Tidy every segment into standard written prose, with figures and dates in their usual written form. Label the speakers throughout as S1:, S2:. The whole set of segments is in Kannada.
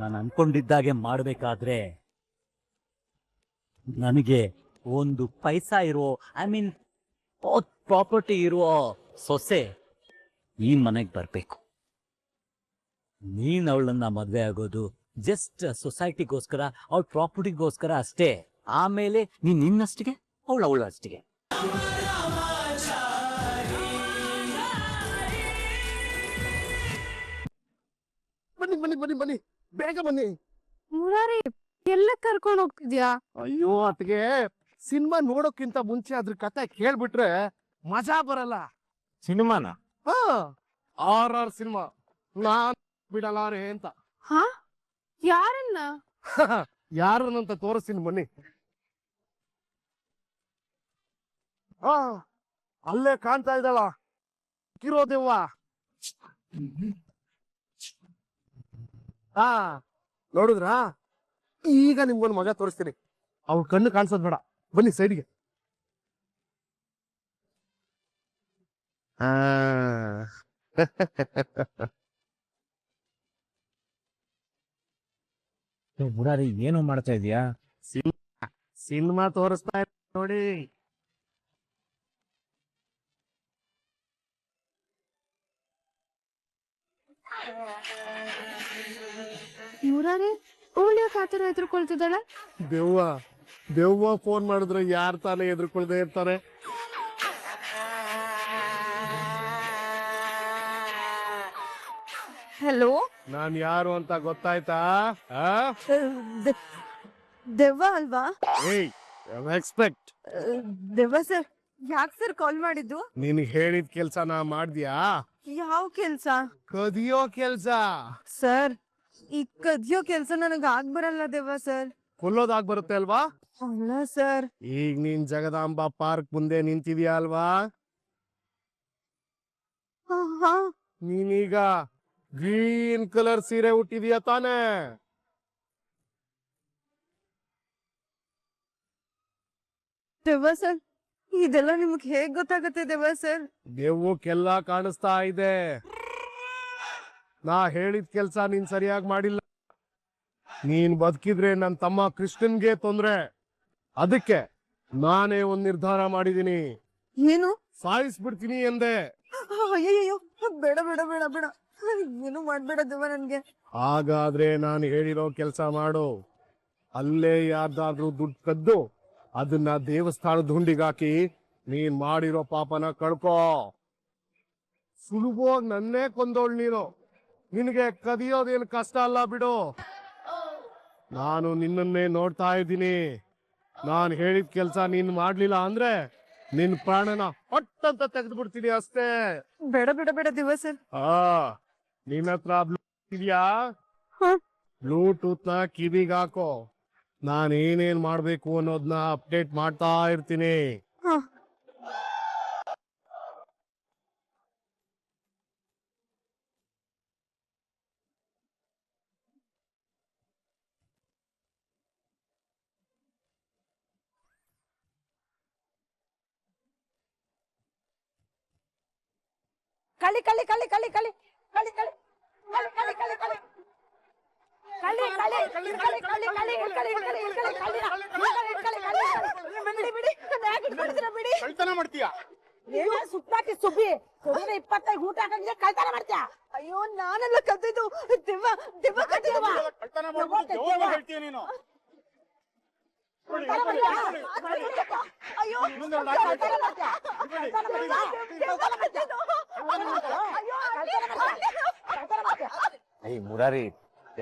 S1: ನಾನು ಅನ್ಕೊಂಡಿದ್ದಾಗೆ ಮಾಡಬೇಕಾದ್ರೆ ನನಗೆ ಒಂದು ಪೈಸಾ ಇರೋ ಪ್ರಾಪರ್ಟಿ ಇರುವ ಸೊಸೆ ಈ ಮನೆಗೆ ಬರಬೇಕು. ನೀನ್ ಅವಳನ್ನ ಮದ್ವೆ ಆಗೋದು ಜಸ್ಟ್ ಸೊಸೈಟಿಗೋಸ್ಕರ, ಅವಳ ಪ್ರಾಪರ್ಟಿಗೋಸ್ಕರ ಅಷ್ಟೇ. ಆಮೇಲೆ ನೀನ್ ನಿನ್ನಷ್ಟಿಗೆ, ಅವಳು ಅಷ್ಟಿಗೆ.
S2: ಬನ್ನಿ ಬನ್ನಿ ಬನ್ನಿ ಬನ್ನಿ, ಬೇಗ ಬನ್ನಿ.
S3: ಮುರಾರಿ, ಎಲ್ಲ ಕರ್ಕೊಂಡು ಹೋಗ್ತಿದ್ಯಾ?
S2: ಅಯ್ಯೋ ಅತ್ಗೆ, ಸಿನಿಮಾ ನೋಡೋಕ್ಕಿಂತ ಮುಂಚೆ ಅದ್ರ ಕತೆ ಕೇಳ್ಬಿಟ್ರೆ ಮಜಾ ಬರಲ್ಲ.
S4: ಸಿನಿಮಾನ?
S2: ಆರ್ ಸಿನಿಮಾ ನಾನ್ ಬಿಡಲಾರೆ ಅಂತ.
S3: ಹಾ? ಯಾರನ್ನ?
S2: ಯಾರನ್ನಂತ ತೋರಿಸ್ತೀನಿ ಬನ್ನಿ. ಅಲ್ಲೇ ಕಾಣ್ತಾ ಇದ್ದಲ್ಲ ಕಿರೋದೆವ್ವ. ನೋಡಿದ್ರಾ? ಈಗ ನಿಮ್ಗೊಂದು ಮಜಾ ತೋರಿಸ್ತೀನಿ. ಅವ್ರ ಕಣ್ಣು ಕಾಣಿಸೋದ್ ಬೇಡ, ಬನ್ನಿ ಸೈಡ್ಗೆ.
S4: ಮುರಾರಿ, ಏನು ಮಾಡ್ತಾ ಇದೀಯಾ?
S2: ಸಿನಿಮಾ ತೋರಿಸ್ತಾ ನೋಡಿ.
S3: ಮುರಾರಿ, ಅವಳು ಯಾಕೆ ಆತರ ಹೆದರ್ಕೊಳ್ತಿದ್ದಾಳೆ?
S2: ದೆವ್ವ ಫೋನ್ ಮಾಡಿದ್ರೆ ಯಾರು ತಾನೇ ಎದುರ್ಕೊಳ್ದೆ ಇರ್ತಾರೆ?
S3: ಹಲೋ,
S2: ನಾನ್ ಯಾರು ಅಂತ ಗೊತ್ತಾಯ್ತಾ?
S3: ದೆವ್ವ ಅಲ್ವಾ?
S2: ಎಕ್ಸ್ಪೆಕ್ಟ್.
S3: ದೆವ್ವ ಸರ್, ಯಾಕೆ ಸರ್ ಕಾಲ್ ಮಾಡಿದ್ದು?
S2: ನೀನ್ ಹೇಳಿದ ಕೆಲ್ಸ ನಾ ಮಾಡ್ದ್ಯಾ?
S3: ಯಾವ ಕೆಲ್ಸ?
S2: ಕದಿಯೋ ಕೆಲ್ಸ.
S3: ಸರ್, ಈ ಕದಿಯೋ ಕೆಲ್ಸ ನನಗ್ ಬರಲ್ಲ ದೆವ್ವ ಸರ್.
S2: ಕೊಲ್ಲೋದಾಗ್ ಬರುತ್ತೆ ಅಲ್ವಾ?
S3: ಅಲ್ಲ ಸರ್.
S2: ಈಗ ನೀನ್ ಜಗದಾಂಬ ಪಾರ್ಕ್ ಮುಂದೆ ನಿಂತಿದ್ಯಾ ಅಲ್ವಾ? ನೀನೀಗ ಗ್ರೀನ್ ಕಲರ್ ಸೀರೆ ಉಟ್ಟಿದ್ಯಾ ತಾನೇ?
S3: ದೆವ್ವ ಸರ್, ಇದೆಲ್ಲ ನಿಮ್ಗೆ ಹೇಗ್ ಗೊತ್ತಾಗತ್ತೆ ದೆವ್ವ ಸರ್?
S2: ದೆವ್ವಕ್ಕೆಲ್ಲ ಕಾಣಿಸ್ತಾ ಇದೆ. ನಾ ಹೇಳಿದ ಕೆಲ್ಸ ನೀನ್ ಸರಿಯಾಗಿ ಮಾಡಿಲ್ಲ. ನೀನ್ ಬದುಕಿದ್ರೆ ನನ್ ತಮ್ಮ ಕೃಷ್ಣನ್ಗೆ ತೊಂದ್ರೆ. ಅದಕ್ಕೆ ನಾನೇ ಒಂದ್ ನಿರ್ಧಾರ ಮಾಡಿದೀನಿ.
S3: ಏನು?
S2: ಸಾಯಿಸ್ಬಿಡ್ತೀನಿ ಎಂದೆ.
S3: ಅಯ್ಯಯ್ಯೋ, ಬೇಡ ಬೇಡ ಬೇಡ ಬೇಡ, ಏನು ಮಾಡ್ಬೇಡ ದೆವ್ವ ನನ್ಗೆ.
S2: ಹಾಗಾದ್ರೆ ನಾನು ಹೇಳಿರೋ ಕೆಲ್ಸ ಮಾಡು. ಅಲ್ಲೇ ಯಾರ್ದಾದ್ರೂ ದುಡ್ಡು ಕದ್ದು ಅದನ್ನ ದೇವಸ್ಥಾನದ ಹುಂಡಿಗಾಕಿ ನೀನ್ ಮಾಡಿರೋ ಪಾಪನ ಕಳ್ಕೋ. ಸುಲಭವಾಗಿ ನನ್ನೇ ಕೊಂದೋಳ್ ನೀನು. ನಿನಗೆ ಕದಿಯೋದೇನು ಕಷ್ಟ ಅಲ್ಲ ಬಿಡು. ನಾನು ನಿನ್ನನ್ನೇ ನೋಡ್ತಾ ಇದ್ದೀನಿ. ನಾನು ಹೇಳಿದ ಕೆಲ್ಸ ನೀನ್ ಮಾಡ್ಲಿಲ್ಲ ಅಂದ್ರೆ ನಿನ್ ಪ್ರಾಣನ ಹೊಟ್ಟಂತ ತೆಗೆದು ಬಿಡ್ತೀನಿ ಅಷ್ಟೇ.
S3: ಬೇಡ ಬೇಡ ಬೇಡ ದೆವ್ವ ಸರ್.
S2: ನಿನ್ನ ಹತ್ರ ಬ್ಲೂಟೂತ್ ಇದೆಯಾ? ಬ್ಲೂಟೂತ್ ನ ಕಿವಿಗೆ ಹಾಕೋ. ನಾನು ಏನೇನ್ ಮಾಡ್ಬೇಕು ಅನ್ನೋದನ್ನ ಅಪ್ಡೇಟ್ ಮಾಡ್ತಾ ಇರ್ತೀನಿ.
S5: ಕಳಿ ಕಳಿ ಕಳಿ ಕಳಿ ಕಳಿ ಕಳಿ ಕಳಿ ಕಳಿ ಕಳಿ ಕಳಿ ಕಳಿ ಸುತ್ತಾಕಿ ಸುಬ್ಬಿ 25 ಊಟ ಹಾಕಂದ್ರೆ ಕಳ್ತನ ಮಾಡ್ತೀಯ?
S3: ಅಯ್ಯೋ, ನಾನೆಲ್ಲ ಕದ್ದಿದ್ದು. ದೆವ್ವ ದೆವ್ವ ಕದ್ದಿದ್ದು.
S4: ಮುರಾರಿ,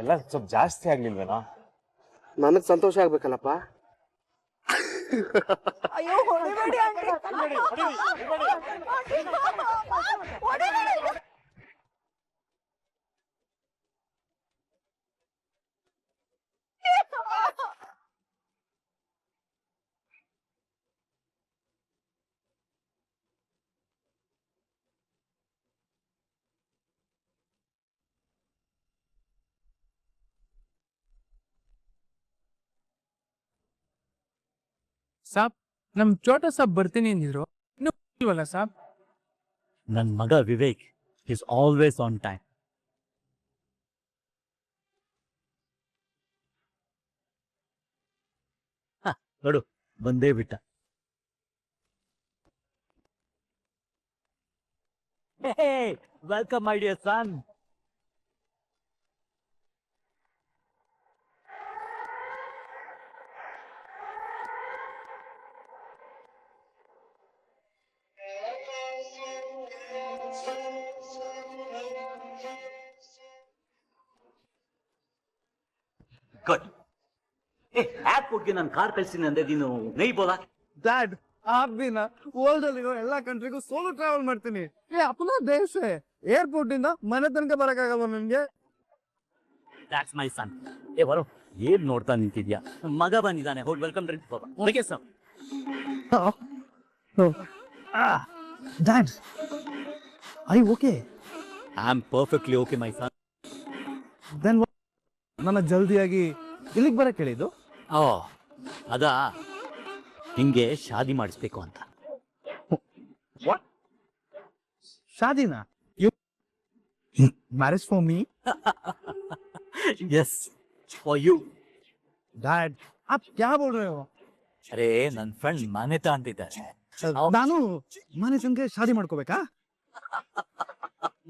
S4: ಎಲ್ಲ ಸ್ವಲ್ಪ ಜಾಸ್ತಿ ಆಗ್ಲಿಲ್ವೇನೋ?
S2: ನನಗ್ ಸಂತೋಷ ಆಗ್ಬೇಕಲ್ಲಪ್ಪ.
S3: ಅಯ್ಯೋ, ಹೊಡಿಬೇಡಿ ಆಂಟಿ.
S6: ಸಾಬ್, ನಮ್ ಚೋಟ ಸಾಬ್ ಬರ್ತೀನಿ ಅಂದಿದ್ರು, ಇನ್ನು ಇಲ್ವಲ್ಲ ಸಾಬ್?
S1: ನನ್ನ ಮಗ Vivek is always on time. ನೋಡು ಬಂದೇ ಬಿಟ್ಟ. Welcome my dear son. Good. ಏರ್ಪೋರ್ಟ್ಗೆ ನಾನು ಕಾರ್ ಕಳ್ಸಿನಿ ಅಂದ್ರೆ ನೀನು ನೈಬೋದಾ?
S2: ಡ್ಯಾಡ್ आप भी ना ವರ್ಲ್ಡ್ ಅಲ್ಲಿರೋ ಎಲ್ಲಾ ಕಂಟ್ರಿಗೂ ಸೋಲೋ ಟ್ರಾವೆಲ್ ಮಾಡ್ತೀನಿ. ಅಪ್ಪನ ದೇಶ ಏರ್ಪೋರ್ಟ್ ಇಂದ ಮನೆ ತನಕ ಬರಕ್ಕಾಗಲ್ಲ ನನ್ಗೆ.
S1: That's my son. ಏ ಬರೋ, ಏನ್ ನೋಡ್ತಾ ನಿಂತಿದ್ಯಾ? ಮಗ ಬಂದಿದ್ದಾನೆ. ಹೋಗಿ ವೆಲ್ಕಮ್ ಡ್ರಿಂಕ್ ಬಾಬಾ. Okay sir.
S2: Dad I okay.
S1: I am perfectly okay my son.
S2: Then ನನ್ನ ಜಲ್ದಿಯಾಗಿ ಇಲ್ಲಿಗೆ ಬರಕ್ಕೆ ಹೇಳಿದ್ದು?
S1: ಓ ಅದಾ, ಹಿಂಗೆ ಶಾದಿ ಮಾಡಿಸ್ಬೇಕು ಅಂತ.
S2: ಶಾದಿನಾ? You marriage for me?
S1: Yes, for you.
S2: Dad आप क्या बोल रहे हो?
S1: ಅರೇ ನನ್ನ ಫ್ರೆಂಡ್ ಮಾನ್ಯತಾ ಅಂತಿದ್ದಾರೆ.
S2: ನಾನು ಮನೆ ತನಕ ಶಾದಿ ಮಾಡ್ಕೋಬೇಕಾ?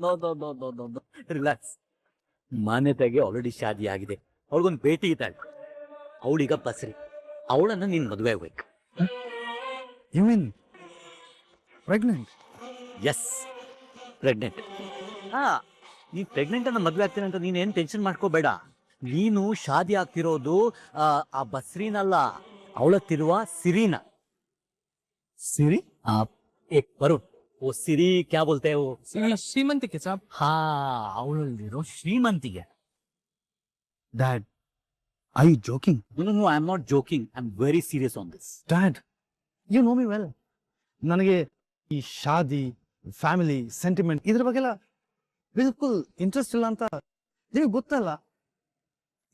S1: No no no no no no, relax. ಮಾನ್ಯತೆಗೆ ಆಲ್ರೆಡಿ ಶಾದಿ ಆಗಿದೆ. ಅವಳಿಗೊಂದು ಭೇಟಿ ಇದ್ದಾಳೆ. ಅವಳೀಗ ಬಸ್ರಿ. ಅವಳನ್ನ ನೀನ್ ಮದುವೆ ಆಗ್ಬೇಕು.
S2: You mean pregnant?
S1: Yes, pregnant. ನೀನ್ ಪ್ರೆಗ್ನೆಂಟ್ ಅನ್ನ ಮದುವೆ ಆಗ್ತೀನಿ ಅಂತ ನೀನೇನ್ ಟೆನ್ಷನ್ ಮಾಡ್ಕೋಬೇಡ. ನೀನು ಶಾದಿ ಆಗ್ತಿರೋದು ಆ ಬಸ್ರಿನಲ್ಲ, ಅವಳತ್ತಿರುವ ಸಿರಿನ.
S2: ಸಿರಿ?
S1: ಬರು, ಓ ಸಿರಿ ಕ್ಯಾ ಬೋಲ್ತೆ ಹೋ?
S6: ಶ್ರೀಮಂತಿಕೆ ಸಾಬ್.
S1: ಹಾ, ಅವಳಲ್ಲಿರೋ ಶ್ರೀಮಂತಿಗೆ.
S2: Dad I you joking?
S1: No, I am not joking. I am very serious on this.
S2: Dad you know me well. ನನಗೆ ಈ ಶಾದಿ, ಫ್ಯಾಮಿಲಿ, ಸೆಂಟಿಮೆಂಟ್ ಇದ್ರ ಬಗ್ಗೆಲ್ಲ ಬಿಲ್ಕುಲ್ ಇಂಟ್ರೆಸ್ಟ್ ಇಲ್ಲ ಅಂತ ನಿಮಗೆ ಗೊತ್ತಲ್ಲ.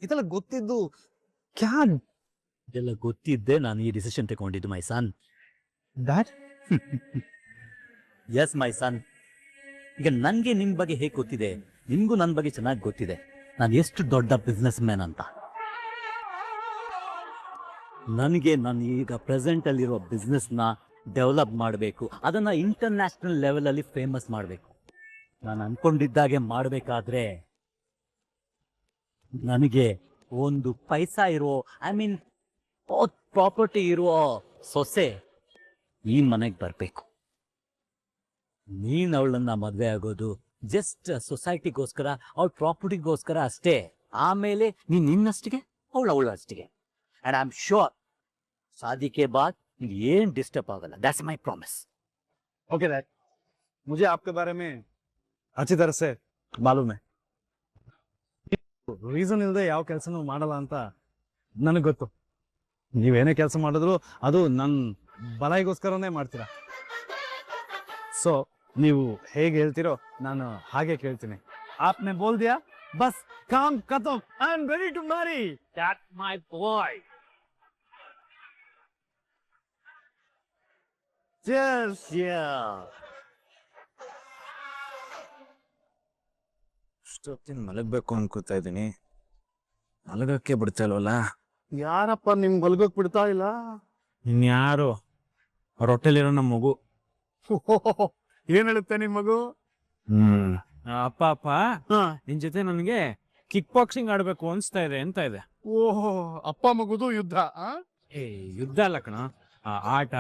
S2: ಇದೆಲ್ಲ ಗೊತ್ತಿದ್ದು ಕ್ಯಾ?
S1: ಇದೆಲ್ಲ ಗೊತ್ತಿದ್ದೆ ನಾನು ಈ ಡಿಸಿಷನ್ ತಗೊಂಡಿದ್ದು ಮೈ ಸನ್.
S2: ಡ್ಯಾಡ್
S1: ಎಸ್ ಮೈ ಸನ್. ಈಗ ನನ್ಗೆ ನಿನ್ ಬಗ್ಗೆ ಹೇಗೆ ಗೊತ್ತಿದೆ, ನಿನ್ಗೂ ನನ್ನ ಬಗ್ಗೆ ಚೆನ್ನಾಗಿ ಗೊತ್ತಿದೆ. ನಾನು ಎಷ್ಟು ದೊಡ್ಡ ಬಿಸ್ನೆಸ್ ಮ್ಯಾನ್ ಅಂತ. ನನಗೆ ನಾನು ಈಗ ಪ್ರೆಸೆಂಟ್ ಅಲ್ಲಿರೋ ಬಿಸ್ನೆಸ್ನ ಡೆವಲಪ್ ಮಾಡಬೇಕು, ಅದನ್ನ ಇಂಟರ್ನ್ಯಾಷನಲ್ ಲೆವೆಲ್ ಅಲ್ಲಿ ಫೇಮಸ್ ಮಾಡಬೇಕು. ನಾನು ಅನ್ಕೊಂಡಿದ್ದಾಗೆ ಮಾಡಬೇಕಾದ್ರೆ ನನಗೆ ಒಂದು ಪೈಸಾ ಇರೋ, ಐ ಮೀನ್ ಪ್ರಾಪರ್ಟಿ ಇರೋ ಸೊಸೆ ಈ ಮನೆಗೆ ಬರಬೇಕು. ನೀನ್ ಅವಳನ್ನ ಮದುವೆ ಆಗೋದು ಜಸ್ಟ್ ಸೊಸೈಟಿಗೋಸ್ಕರ, ಅವಳ ಪ್ರಾಪರ್ಟಿಗೋಸ್ಕರ ಅಷ್ಟೇ. ಆಮೇಲೆ ನೀನ್ ನಿನ್ನಷ್ಟಿಗೆ, ಅವಳು ಅಷ್ಟಿಗೆ. ಅಂಡ್ ಐ ಆಮ್ ಶ್ಯೂರ್ शादी के बाद ये डिस्टर्ब आगला. That's my promise.
S2: Okay dad, मुझे आपके बारे में अच्छी तरह से मालूम है. ರೀಸನ್ ಇಲ್ಲದೆ ಯಾವ ಕೆಲಸನೂ ಮಾಡಲ್ಲ ಅಂತ ನನಗೆ ಗೊತ್ತು. ನೀವೇನೇ ಕೆಲಸ ಮಾಡಿದ್ರು ಅದು ನನ್ನ ಬಲಾಯಿಗೋಸ್ಕರನೇ ಮಾಡ್ತೀರಾ. ಸೊ ನೀವು ಹೇಗೆ ಹೇಳ್ತೀರೋ ನಾನು ಹಾಗೆ ಕೇಳ್ತೀನಿ. आपने बोल दिया, बस काम खत्म. I am ready to marry.
S1: That's my boy.
S2: Cheers.
S1: Yeah.
S4: ಇಷ್ಟೊತ್ತಿನ ಮಲಗಬೇಕು ಅನ್ಕೋತಾ ಇದ್ದೀನಿ, ಮಲಗಕ್ಕೆ ಬಿಡ್ತಾ ಇಲ್ವಲ್ಲ.
S2: ಯಾರಪ್ಪ ನಿಮ್ ಮಲ್ಗೋಕ್ ಬಿಡ್ತಾ ಇಲ್ಲ?
S4: ಇನ್ಯಾರು? ಅವ್ರ ಹೊಟ್ಟೆಲಿರೋ ನಮ್ಮ ಮಗು.
S2: ಏನ್ ಹೇಳುತ್ತೆ ನಿಮ್ ಮಗು?
S4: ಅಪ್ಪ ನಿನ್ ಜೊತೆ ನನಗೆ ಕಿಕ್ ಬಾಕ್ಸಿಂಗ್ ಆಡ್ಬೇಕು ಅನ್ಸ್ತಾ ಇದೆ ಅಂತ ಇದೆ.
S2: ಓಹೋ, ಅಪ್ಪ ಮಗುದು ಯುದ್ಧ?
S4: ಏ ಯುದ್ಧ ಅಲ್ಲ ಕಣ, ಆಟ,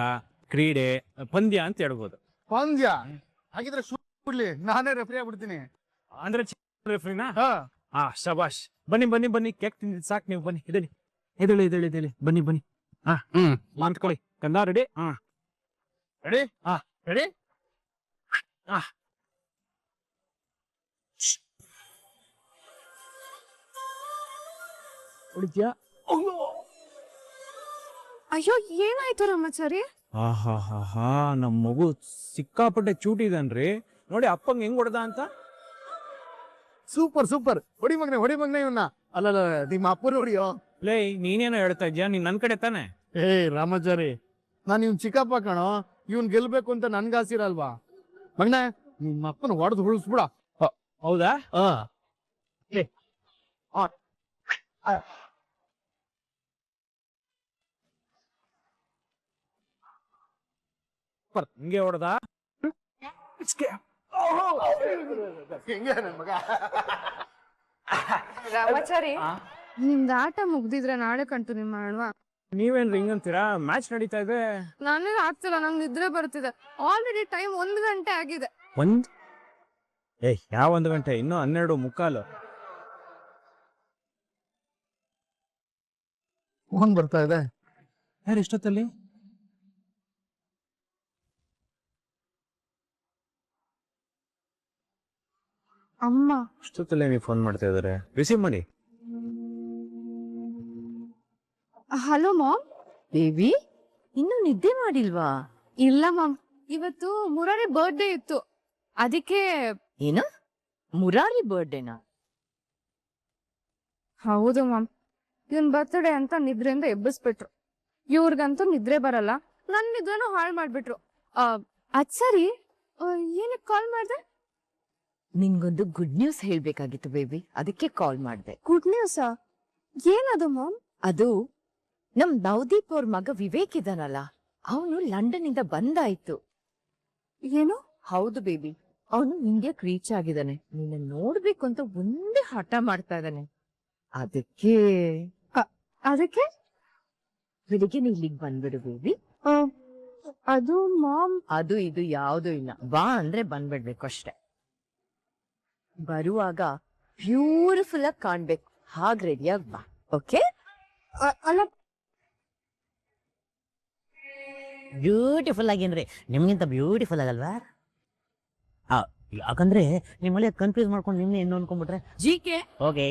S4: ಕ್ರೀಡೆ, ಪಂದ್ಯ ಅಂತ ಹೇಳ್ಬೋದು.
S2: ಪಂದ್ಯ? ಹಾಗಿದ್ರೆ ಬಿಡ್ಲಿ, ನಾನೇ ರೆಫ್ರಿ ಆಗ್ಬಿಡ್ತೀನಿ.
S4: ಅಂದ್ರೆ ರೆಫ್ರಿನಾ? ಹಾ, ಶಬಾಷ್. ಬನ್ನಿ ಬನ್ನಿ ಬನ್ನಿ, ಕೇಕ್ ತಿಂದಿದ್ ಸಾಕು ನೀವು. ಬನ್ನಿ, ಎದ್ದೇಳಿ ಎದ್ದೇಳಿ ಎದ್ದೇಳಿ ಎದ್ದೇಳಿ, ಬನ್ನಿ ಬನ್ನಿ. ಹಾ, ಮಾತ್ಕೊಳ್ಳಿ ಕಂದ. ರೆಡಿ? ಹಾ,
S2: ರೆಡಿ?
S4: ಹಾ,
S2: ರೆಡಿ?
S4: ಹೊಡಿದ್ಯಾ?
S3: ಅಯ್ಯೋ, ಏನಾಯ್ತು ರಾಮಾಚಾರಿ?
S4: ಹಾ, ನಮ್ ಮಗು ಸಿಕ್ಕಾಪಟ್ಟೆ ಚೂಟಿದನ್ರಿ. ನೋಡಿ ಅಪ್ಪಂಗ್ ಹೆಂಗ್ ಹೊಡೆದ ಅಂತ.
S2: Super super. ಹೊಡಿ ಮಗನೆ ಇವನ್ನ. ಅಲ್ಲ, ನಿಮ್ಮ ಅಪ್ಪನ ಹೊಡಿಯೋ.
S4: ಲೇ, ನೀನೇನೋ ಹೇಳ್ತಾ ಇದ್ಯಾ? ನೀನ್ ನನ್ ಕಡೆ ತಾನೆ?
S2: ಏ ರಾಮಾಚಾರಿ, ನಾನು ಇವ್ನ್ ಚಿಕ್ಕಪ್ಪ ಕಣೋ. ಇವ್ನ್ ಗೆಲ್ಬೇಕು ಅಂತ ನನ್ಗಾಸಿರಲ್ವಾ? ಮಗನೆ, ನಿಮ್ಮ ಅಪ್ಪನ ಹೊಡೆದು ಉಳಿಸ್ಬಿಡ.
S4: ಹೌದಾ? ಸೂಪರ್ ಹಿಂಗೆ ಹೊಡೆದ
S2: ಹೆಂಗೆ ನನ್ ಮಗ
S3: ರಾಮಾಚಾರಿ ನಿಮ್ದು ಆಟ ಮುಗ್ದಿದ್ರೆ ನಾಳೆ ಕಂಟಿನ್ಯೂ ಮಾಡುವ.
S4: ನೀವೇನ್ರಿ ಹಿಂಗಂತೀರಾ? ಮ್ಯಾಚ್ ನಡೀತಾ ಇದೆ.
S3: ನನಗೆ ಆಗ್ತಿಲ್ಲ, ನಂಗೆ ನಿದ್ರೆ ಬರ್ತಿದೆ. ಆಲ್ರೆಡಿ ಟೈಮ್ 1 ಗಂಟೆ ಆಗಿದೆ.
S4: ಯಾವ 1 ಗಂಟೆ? ಇನ್ನೂ 12:15.
S2: ಫೋನ್ ಬರ್ತಾ ಇದೆ.
S4: ಯಾರು ಎಷ್ಟೊತ್ತಲ್ಲಿ?
S3: ಅಮ್ಮ.
S4: ಎಷ್ಟೊತ್ತಲ್ಲೇ ನೀವು ಫೋನ್ ಮಾಡ್ತಾ ಇದಾರೆ? ರಿಸೀವ್ ಮಾಡಿ.
S3: Hello ma'am.
S5: ಬೇಬಿ ಇನ್ನು ನಿದ್ದೆ ಮಾಡಿಲ್ವಾ?
S3: ಇಲ್ಲ ಮಾಮ್, ಇವತ್ತು ಮುರಾರಿ ಬರ್ತ್ಡೇ ಇತ್ತು, ಅದಕ್ಕೆ.
S5: ಏನು ಮುರಾರಿ ಬರ್ಡೇನಾ?
S3: ಹೌದು ಮಾಮ್, ಇವನ್ ಬರ್ತ್ಡೇ ಅಂತ ನಿದ್ರೆಯಿಂದ ಎಬ್ಬಿಸ್ಬಿಟ್ರು. ಇವ್ರಿಗಂತೂ ನಿದ್ರೆ ಬರಲ್ಲ, ನನ್ ನಿದ್ರೆನೂ ಹಾಳು ಮಾಡ್ಬಿಟ್ರು. ಅದ್ ಸರಿ, ಏನಕ್ಕೆ ಕಾಲ್ ಮಾಡ್ದೆ?
S5: ನಿಂಗೊಂದು ಗುಡ್ ನ್ಯೂಸ್ ಹೇಳ್ಬೇಕಾಗಿತ್ತು ಬೇಬಿ, ಅದಕ್ಕೆ ಕಾಲ್ ಮಾಡ್ದೆ.
S3: ಗುಡ್ ನ್ಯೂಸಾ? ಏನದು ಮಾಮ್?
S5: ಅದು ನಮ್ ನವದೀಪ್ ಅವ್ರ ಮಗ ವಿವೇಕ್ ಇದಾನಲ್ಲ, ಅವನು ಲಂಡನ್ ಇಂದ ಬಂದಾಯ್ತು.
S3: ಏನು?
S5: ಹೌದು ಬೇಬಿ, ಅವನು ಇಂಡಿಯಾಕ್ ರೀಚ್ ಆಗಿದ್ದಾನೆ. ನಿನ್ನ ನೋಡ್ಬೇಕು ಅಂತ ಒಂದೇ ಹಠ ಮಾಡ್ತಾ ಇದ್ದಾನೆ. ಅದಕ್ಕೆ
S3: ಅದಕ್ಕೆ
S5: ಬೆಳಿಗ್ಗೆ ನೀ ಇಲ್ಲಿಗೆ ಬಂದ್ಬಿಡು ಬೇಬಿ.
S3: ಅದು ಮಾಮ್.
S5: ಅದು ಇದು ಯಾವ್ದು ಇಲ್ಲ, ಬಾ ಅಂದ್ರೆ ಬಂದ್ಬಿಡ್ಬೇಕು ಅಷ್ಟೆ. ಬರುವಾಗ ಬ್ಯೂಟಿಫುಲ್ ಆಗಿ ಕಾಣ್ಬೇಕು, ಹಾಗ್ ರೆಡಿಯಾಗಿ ಬಾ. ಓಕೆ?
S3: ಅಲ್ಲ,
S1: ಬ್ಯೂಟಿಫುಲ್ ಆಗೇನ್ರಿ, ನಿಮ್ಗಿಂತ ಬ್ಯೂಟಿಫುಲ್ ಆಗಲ್ವಾ? ಯಾಕಂದ್ರೆ ನಿಮ್ಮಲ್ಲಿ ಕನ್ಫ್ಯೂಸ್ ಮಾಡ್ಕೊಂಡು ನಿನ್ನೆ ಏನು ಅನ್ಕೊಂಡ್ಬಿಟ್ರೆ
S5: ಜಿಕೆ
S1: ಓಕೆ.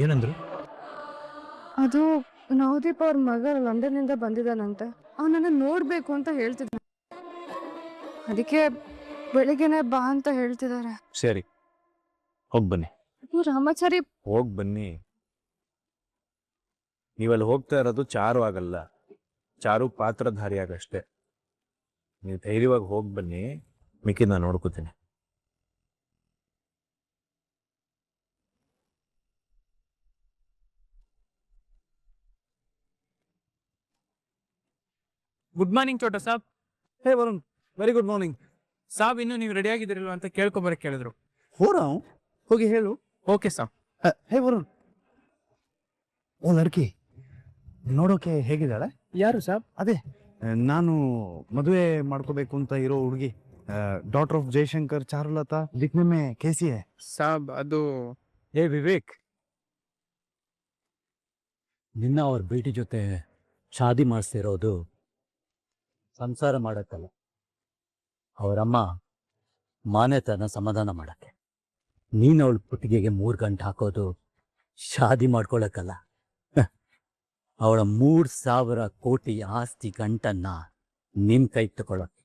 S4: ಏನಂದ್ರು?
S3: ಅದು ನವದೀಪ್ ಅವ್ರ ಮಗ ಲಂಡನ್ ಇಂದ ಬಂದಿದ್ದಾನಂತೆ, ಅವನನ್ನ ನೋಡ್ಬೇಕು ಅಂತ ಹೇಳ್ತಿದ್ದ. ಅದಕ್ಕೆ ಬೆಳಿಗ್ಗೆನೆ ಬಾ ಅಂತ ಹೇಳ್ತಿದ್ದಾರೆ.
S4: ಸರಿ, ಹೋಗ್ ಬನ್ನಿ.
S3: ರಾಮಾಚಾರಿ,
S4: ಹೋಗ್ ಬನ್ನಿ. ನೀವಲ್ಲಿ ಹೋಗ್ತಾ ಇರೋದು ಚಾರು ಆಗಲ್ಲ, ಚಾರು ಪಾತ್ರಧಾರಿ ಆಗಷ್ಟೇ. ನೀವು ಧೈರ್ಯವಾಗಿ ಹೋಗ್ ಬನ್ನಿ, ಮಿಕ್ಕಿದ್ ನಾನು ನೋಡ್ಕೋತೀನಿ.
S6: ಗುಡ್ ಮಾರ್ನಿಂಗ್ ಚೋಟ ಸಾಬ್.
S4: Hey Varun, very good morning.
S6: ಸಾಬ್ ಇನ್ನು ನೀವು ರೆಡಿ ಆಗಿದ್ದೀರಲ್ವ ಅಂತ ಕೇಳ್ಕೊಬರಕ್ ಕೇಳಿದ್ರು.
S2: ಹೋಗಿ ಹೇಳು.
S6: ಓಕೆ ಸಾಬ್.
S2: ಹೇ ವರುಣ್, ಓ ಲಡ್ಕಿ ನೋಡೋಕೆ ಹೇಗಿದ್ದಾಳೆ?
S6: ಯಾರು ಸಾಬ್?
S2: ಅದೇ ನಾನು ಮದುವೆ ಮಾಡ್ಕೋಬೇಕು ಅಂತ ಇರೋ ಹುಡುಗಿ, ಡಾಟರ್ ಆಫ್ ಜಯಶಂಕರ್, ಚಾರುಲತಾ, ದಿಕ್ನೆಮ್ಮೆ ಕೇಸಿಯೇ.
S6: ಸಾಬ್ ಅದು
S4: ಏ ವಿವೇಕ್,
S1: ನಿನ್ನ ಅವ್ರ ಬೇಟಿ ಜೊತೆ ಶಾದಿ ಮಾಡಿಸ್ತಿರೋದು ಸಂಸಾರ ಮಾಡಕ್ಕಲ್ಲ, ಅವರಮ್ಮ ಮಾನ್ಯತನ ಸಮಾಧಾನ ಮಾಡಕ್ಕೆ. ನೀನು ಅವಳ ಪುಟ್ಟಿಗೆಗೆ 3 ಗಂಟೆ ಹಾಕೋದು ಶಾದಿ ಮಾಡ್ಕೊಳಕ್ಕಲ್ಲ, ಅವಳ 3,000 ಕೋಟಿ ಆಸ್ತಿ ಗಂಟನ್ನ ನಿಮ್ ಕೈ ತಗೊಳಕ್ಕೆ.